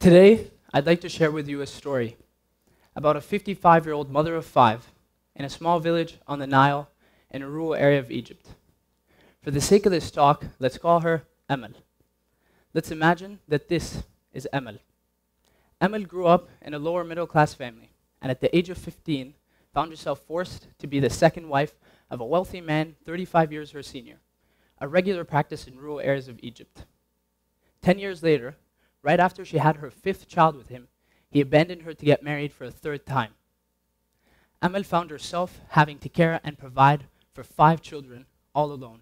Today, I'd like to share with you a story about a 55-year-old mother of 5 in a small village on the Nile in a rural area of Egypt. For the sake of this talk, let's call her Emel. Let's imagine that this is Emel. Emel grew up in a lower middle-class family, and at the age of 15, found herself forced to be the second wife of a wealthy man 35 years her senior, a regular practice in rural areas of Egypt. 10 years later, right after she had her 5th child with him, he abandoned her to get married for a 3rd time. Emel found herself having to care and provide for 5 children all alone.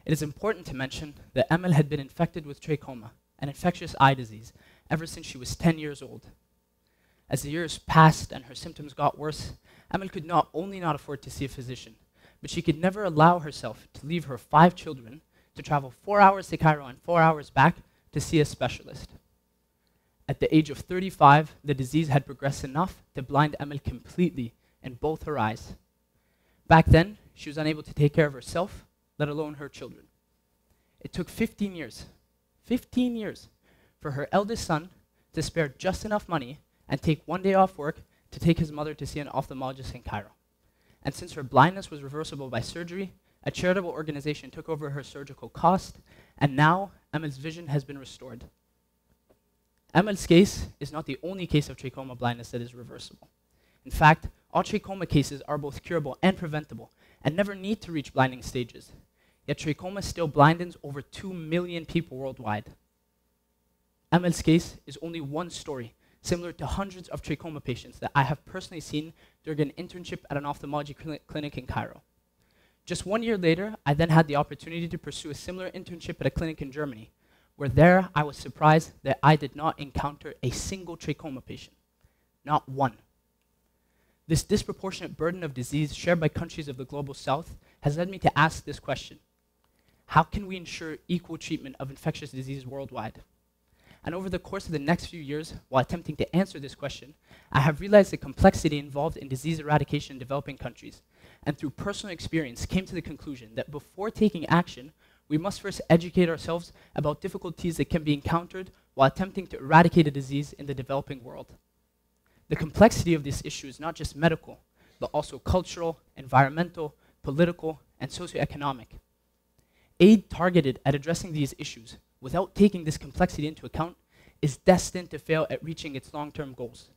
It is important to mention that Emel had been infected with trachoma, an infectious eye disease, ever since she was 10 years old. As the years passed and her symptoms got worse, Emel could not only not afford to see a physician, but she could never allow herself to leave her 5 children to travel 4 hours to Cairo and 4 hours back to see a specialist. At the age of 35, the disease had progressed enough to blind Emel completely in both her eyes. Back then, she was unable to take care of herself, let alone her children. It took 15 years for her eldest son to spare just enough money and take one day off work to take his mother to see an ophthalmologist in Cairo. And since her blindness was reversible by surgery, a charitable organization took over her surgical cost, and now Emel's vision has been restored. Emel's case is not the only case of trachoma blindness that is reversible. In fact, all trachoma cases are both curable and preventable, and never need to reach blinding stages. Yet trachoma still blinds over 2 million people worldwide. Emel's case is only one story, similar to hundreds of trachoma patients that I have personally seen during an internship at an ophthalmology clinic in Cairo. Just 1 year later, I then had the opportunity to pursue a similar internship at a clinic in Germany, where there I was surprised that I did not encounter a single trachoma patient. Not one. This disproportionate burden of disease shared by countries of the global south has led me to ask this question: how can we ensure equal treatment of infectious disease worldwide? And over the course of the next few years, while attempting to answer this question, I have realized the complexity involved in disease eradication in developing countries, and through personal experience came to the conclusion that before taking action, we must first educate ourselves about difficulties that can be encountered while attempting to eradicate a disease in the developing world. The complexity of this issue is not just medical, but also cultural, environmental, political, and socioeconomic. Aid targeted at addressing these issues without taking this complexity into account is destined to fail at reaching its long-term goals.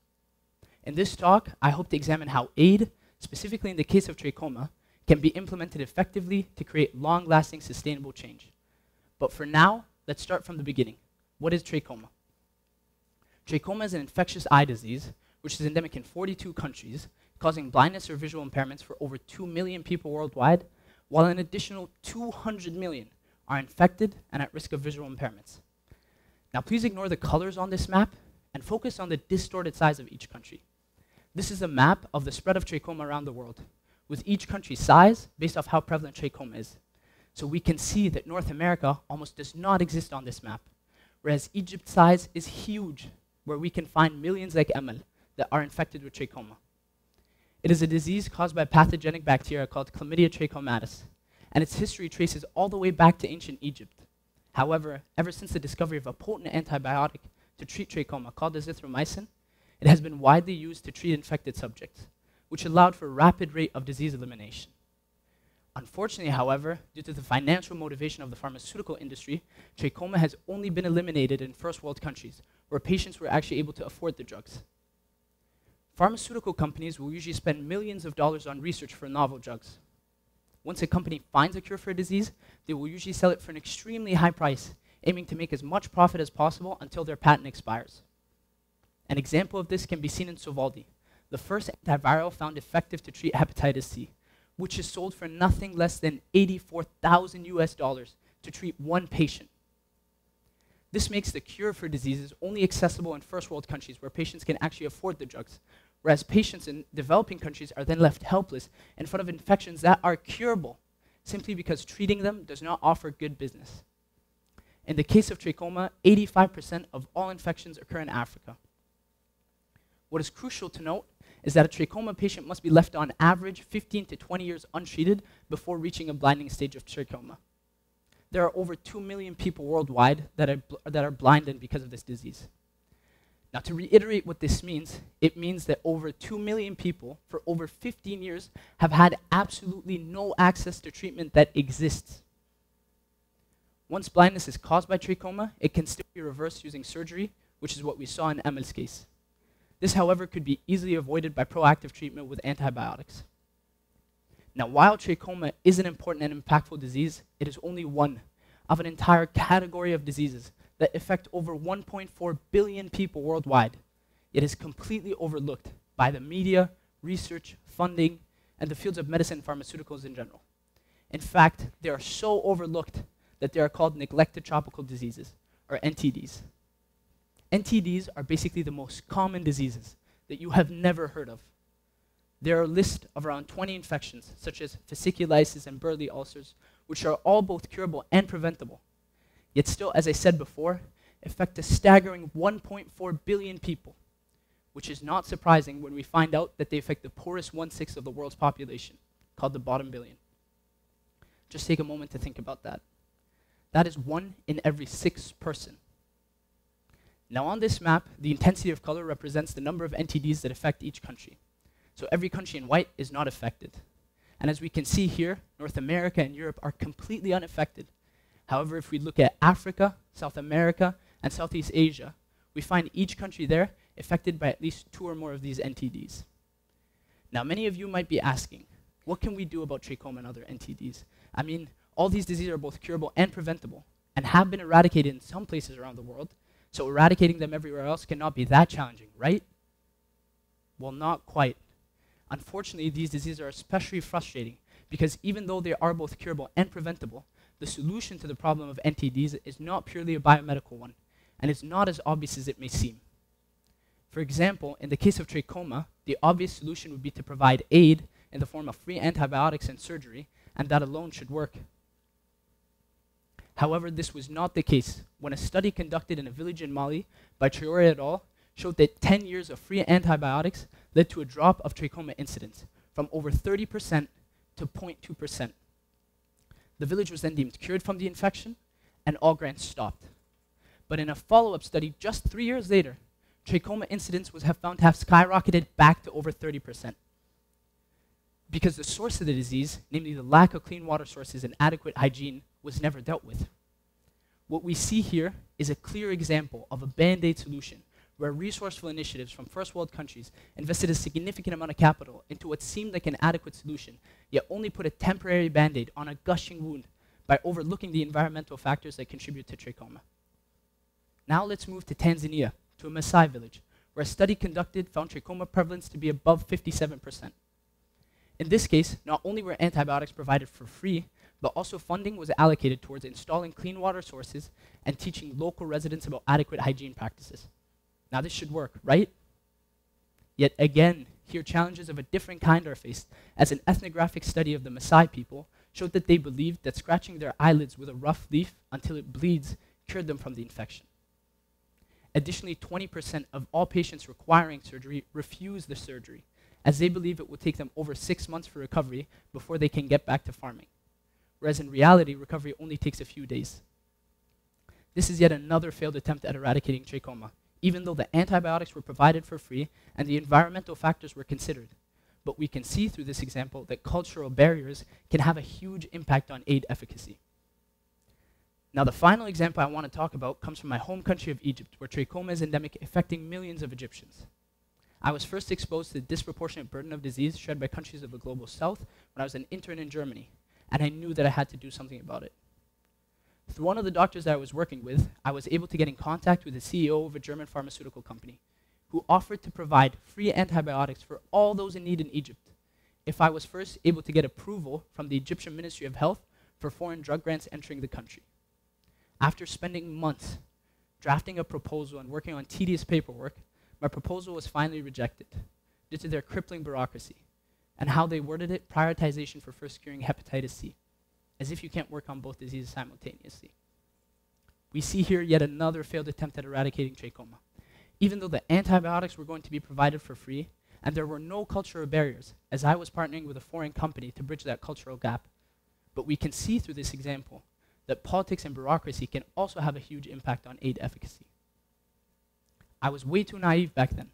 In this talk, I hope to examine how aid, specifically in the case of trachoma, can be implemented effectively to create long-lasting, sustainable change. But for now, let's start from the beginning. What is trachoma? Trachoma is an infectious eye disease which is endemic in 42 countries, causing blindness or visual impairments for over 2 million people worldwide, while an additional 200 million are infected and at risk of visual impairments. Now please ignore the colors on this map and focus on the distorted size of each country. This is a map of the spread of trachoma around the world, with each country's size based off how prevalent trachoma is. So we can see that North America almost does not exist on this map, whereas Egypt's size is huge, where we can find millions like Emel that are infected with trachoma. It is a disease caused by a pathogenic bacteria called Chlamydia trachomatis, and its history traces all the way back to ancient Egypt. However, ever since the discovery of a potent antibiotic to treat trachoma called azithromycin, it has been widely used to treat infected subjects, which allowed for a rapid rate of disease elimination. Unfortunately, however, due to the financial motivation of the pharmaceutical industry, trachoma has only been eliminated in first world countries, where patients were actually able to afford the drugs. Pharmaceutical companies will usually spend millions of dollars on research for novel drugs. Once a company finds a cure for a disease, they will usually sell it for an extremely high price, aiming to make as much profit as possible until their patent expires. An example of this can be seen in Sovaldi, the first antiviral found effective to treat hepatitis C, which is sold for nothing less than $84,000 to treat one patient. This makes the cure for diseases only accessible in first world countries where patients can actually afford the drugs, whereas patients in developing countries are then left helpless in front of infections that are curable, simply because treating them does not offer good business. In the case of trachoma, 85% of all infections occur in Africa. What is crucial to note is that a trachoma patient must be left on average 15 to 20 years untreated before reaching a blinding stage of trachoma. There are over 2 million people worldwide that are blinded because of this disease. Now, to reiterate what this means, it means that over 2 million people for over 15 years have had absolutely no access to treatment that exists. Once blindness is caused by trachoma, it can still be reversed using surgery, which is what we saw in Emil's case. This, however, could be easily avoided by proactive treatment with antibiotics. Now, while trachoma is an important and impactful disease, it is only one of an entire category of diseases that affect over 1.4 billion people worldwide. It is completely overlooked by the media, research, funding, and the fields of medicine and pharmaceuticals in general. In fact, they are so overlooked that they are called neglected tropical diseases, or NTDs. NTDs are basically the most common diseases that you have never heard of. There are a list of around 20 infections, such as fasciculitis and Burley ulcers, which are all both curable and preventable. Yet still, as I said before, affect a staggering 1.4 billion people, which is not surprising when we find out that they affect the poorest 1/6 of the world's population, called the bottom billion. Just take a moment to think about that. That is 1 in every 6 person. Now on this map, the intensity of color represents the number of NTDs that affect each country. So every country in white is not affected. And as we can see here, North America and Europe are completely unaffected. However, if we look at Africa, South America, and Southeast Asia, we find each country there affected by at least 2 or more of these NTDs. Now, many of you might be asking, what can we do about trachoma and other NTDs? I mean, all these diseases are both curable and preventable, and have been eradicated in some places around the world, so eradicating them everywhere else cannot be that challenging, right? Well, not quite. Unfortunately, these diseases are especially frustrating because even though they are both curable and preventable, the solution to the problem of NTDs is not purely a biomedical one, and it's not as obvious as it may seem. For example, in the case of trachoma, the obvious solution would be to provide aid in the form of free antibiotics and surgery, and that alone should work. However, this was not the case when a study conducted in a village in Mali by Traoré et al. Showed that 10 years of free antibiotics led to a drop of trachoma incidence from over 30% to 0.2%. The village was then deemed cured from the infection, and all grants stopped. But in a follow-up study just 3 years later, trachoma incidence was found to have skyrocketed back to over 30%. Because the source of the disease, namely the lack of clean water sources and adequate hygiene, was never dealt with. What we see here is a clear example of a band-aid solution where resourceful initiatives from first world countries invested a significant amount of capital into what seemed like an adequate solution, yet only put a temporary band-aid on a gushing wound by overlooking the environmental factors that contribute to trachoma. Now let's move to Tanzania, to a Maasai village, where a study conducted found trachoma prevalence to be above 57%. In this case, not only were antibiotics provided for free, but also funding was allocated towards installing clean water sources and teaching local residents about adequate hygiene practices. Now this should work, right? Yet again, here challenges of a different kind are faced, as an ethnographic study of the Maasai people showed that they believed that scratching their eyelids with a rough leaf until it bleeds cured them from the infection. Additionally, 20% of all patients requiring surgery refuse the surgery, as they believe it will take them over 6 months for recovery before they can get back to farming. Whereas in reality, recovery only takes a few days. This is yet another failed attempt at eradicating trachoma, even though the antibiotics were provided for free and the environmental factors were considered. But we can see through this example that cultural barriers can have a huge impact on aid efficacy. Now the final example I want to talk about comes from my home country of Egypt, where trachoma is endemic, affecting millions of Egyptians. I was first exposed to the disproportionate burden of disease shared by countries of the global south when I was an intern in Germany, and I knew that I had to do something about it. Through one of the doctors that I was working with, I was able to get in contact with the CEO of a German pharmaceutical company, who offered to provide free antibiotics for all those in need in Egypt, if I was first able to get approval from the Egyptian Ministry of Health for foreign drug grants entering the country. After spending months drafting a proposal and working on tedious paperwork, my proposal was finally rejected due to their crippling bureaucracy and how they worded it, prioritization for first curing hepatitis C, as if you can't work on both diseases simultaneously. We see here yet another failed attempt at eradicating trachoma. Even though the antibiotics were going to be provided for free, and there were no cultural barriers, as I was partnering with a foreign company to bridge that cultural gap. But we can see through this example that politics and bureaucracy can also have a huge impact on aid efficacy. I was way too naive back then,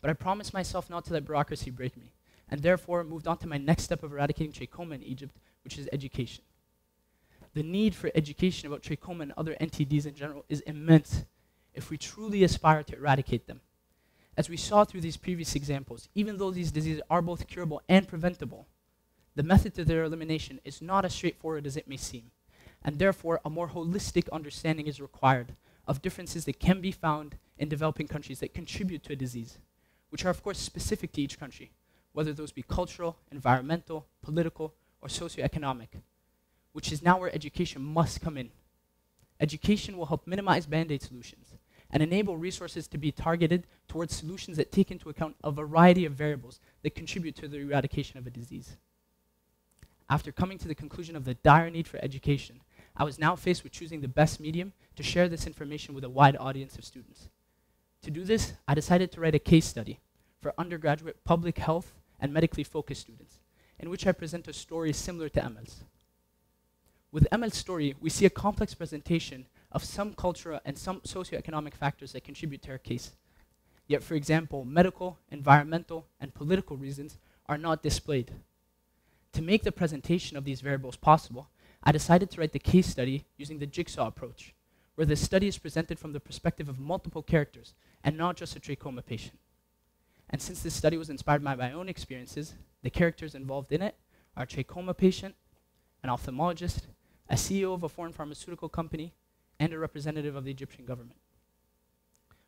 but I promised myself not to let bureaucracy break me, and therefore moved on to my next step of eradicating trachoma in Egypt, which is education. The need for education about trachoma and other NTDs in general is immense if we truly aspire to eradicate them. As we saw through these previous examples, even though these diseases are both curable and preventable, the method to their elimination is not as straightforward as it may seem, and therefore a more holistic understanding is required of differences that can be found in developing countries that contribute to a disease, which are of course specific to each country, whether those be cultural, environmental, political, or socioeconomic, which is now where education must come in. Education will help minimize band-aid solutions and enable resources to be targeted towards solutions that take into account a variety of variables that contribute to the eradication of a disease. After coming to the conclusion of the dire need for education, I was now faced with choosing the best medium to share this information with a wide audience of students. To do this, I decided to write a case study for undergraduate public health and medically focused students, in which I present a story similar to Emel's. With Emel's story, we see a complex presentation of some cultural and some socioeconomic factors that contribute to her case. Yet, for example, medical, environmental, and political reasons are not displayed. To make the presentation of these variables possible, I decided to write the case study using the Jigsaw Approach, where the study is presented from the perspective of multiple characters and not just a trachoma patient. And since this study was inspired by my own experiences, the characters involved in it are a trachoma patient, an ophthalmologist, a CEO of a foreign pharmaceutical company, and a representative of the Egyptian government.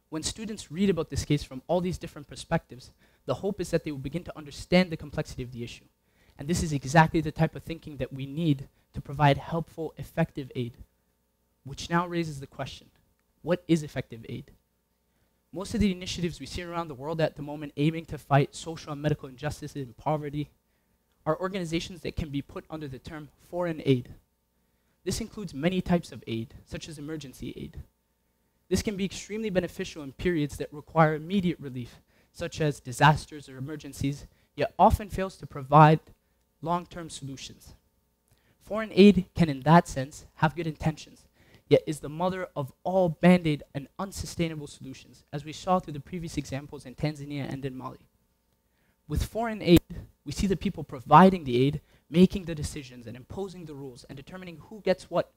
When students read about this case from all these different perspectives, the hope is that they will begin to understand the complexity of the issue. And this is exactly the type of thinking that we need to provide helpful, effective aid. Which now raises the question, what is effective aid? Most of the initiatives we see around the world at the moment aiming to fight social and medical injustices and poverty are organizations that can be put under the term foreign aid. This includes many types of aid, such as emergency aid. This can be extremely beneficial in periods that require immediate relief, such as disasters or emergencies, yet often fails to provide long-term solutions. Foreign aid can, in that sense, have good intentions, yet is the mother of all band-aid and unsustainable solutions, as we saw through the previous examples in Tanzania and in Mali. With foreign aid, we see the people providing the aid making the decisions and imposing the rules and determining who gets what,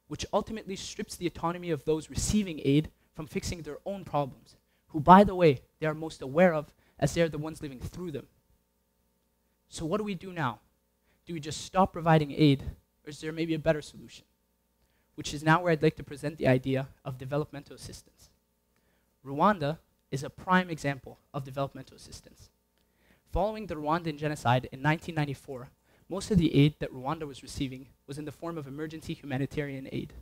which ultimately strips the autonomy of those receiving aid from fixing their own problems, who, by the way, they are most aware of as they are the ones living through them. So what do we do now? Do we just stop providing aid, or is there maybe a better solution? Which is now where I'd like to present the idea of developmental assistance. Rwanda is a prime example of developmental assistance. Following the Rwandan genocide in 1994, most of the aid that Rwanda was receiving was in the form of emergency humanitarian aid.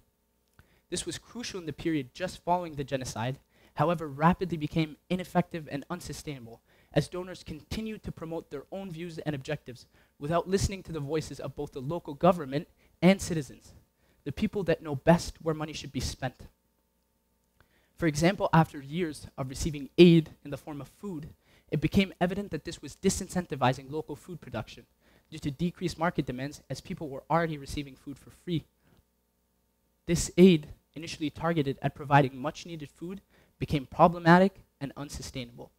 This was crucial in the period just following the genocide, however, rapidly became ineffective and unsustainable as donors continued to promote their own views and objectives without listening to the voices of both the local government and citizens, the people that know best where money should be spent. For example, after years of receiving aid in the form of food, it became evident that this was disincentivizing local food production due to decreased market demands as people were already receiving food for free. This aid, initially targeted at providing much-needed food, became problematic and unsustainable.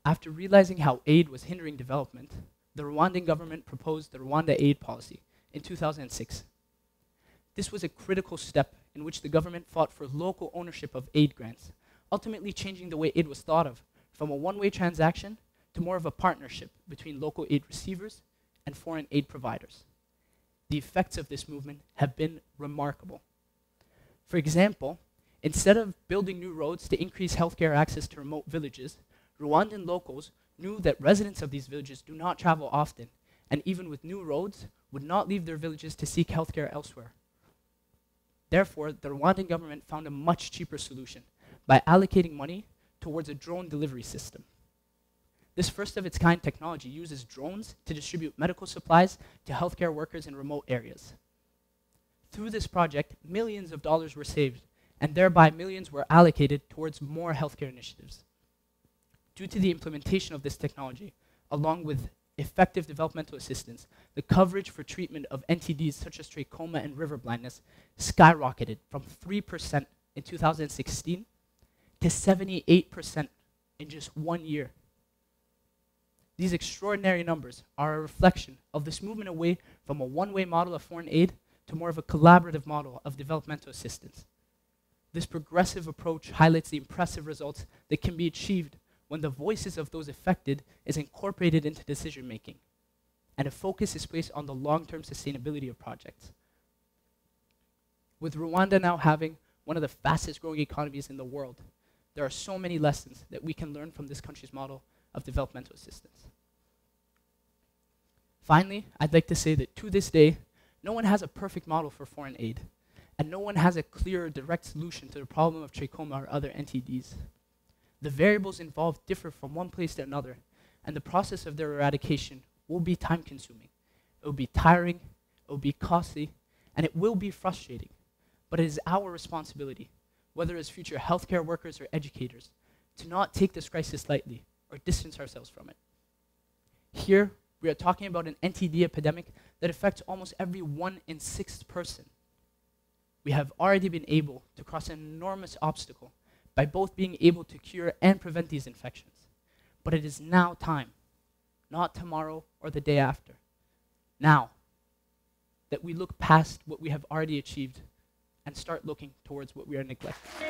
After realizing how aid was hindering development, the Rwandan government proposed the Rwanda Aid Policy in 2006. This was a critical step in which the government fought for local ownership of aid grants, ultimately changing the way aid was thought of from a one-way transaction to more of a partnership between local aid receivers and foreign aid providers. The effects of this movement have been remarkable. For example, instead of building new roads to increase healthcare access to remote villages, Rwandan locals knew that residents of these villages do not travel often, and even with new roads, would not leave their villages to seek healthcare elsewhere. Therefore, the Rwandan government found a much cheaper solution by allocating money towards a drone delivery system. This first-of-its-kind technology uses drones to distribute medical supplies to healthcare workers in remote areas. Through this project, millions of dollars were saved, and thereby millions were allocated towards more healthcare initiatives. Due to the implementation of this technology, along with effective developmental assistance, the coverage for treatment of NTDs such as trachoma and river blindness skyrocketed from 3% in 2016 to 78% in just 1 year. These extraordinary numbers are a reflection of this movement away from a one-way model of foreign aid to more of a collaborative model of developmental assistance. This progressive approach highlights the impressive results that can be achieved when the voices of those affected is incorporated into decision-making, and a focus is placed on the long-term sustainability of projects. With Rwanda now having one of the fastest-growing economies in the world, there are so many lessons that we can learn from this country's model of developmental assistance. Finally, I'd like to say that to this day, no one has a perfect model for foreign aid, and no one has a clear, direct solution to the problem of trachoma or other NTDs. The variables involved differ from one place to another, and the process of their eradication will be time-consuming. It will be tiring, it will be costly, and it will be frustrating. But it is our responsibility, whether as future healthcare workers or educators, to not take this crisis lightly or distance ourselves from it. Here, we are talking about an NTD epidemic that affects almost every 1 in 6 person. We have already been able to cross an enormous obstacle by both being able to cure and prevent these infections. But it is now time, not tomorrow or the day after, now, that we look past what we have already achieved and start looking towards what we are neglecting.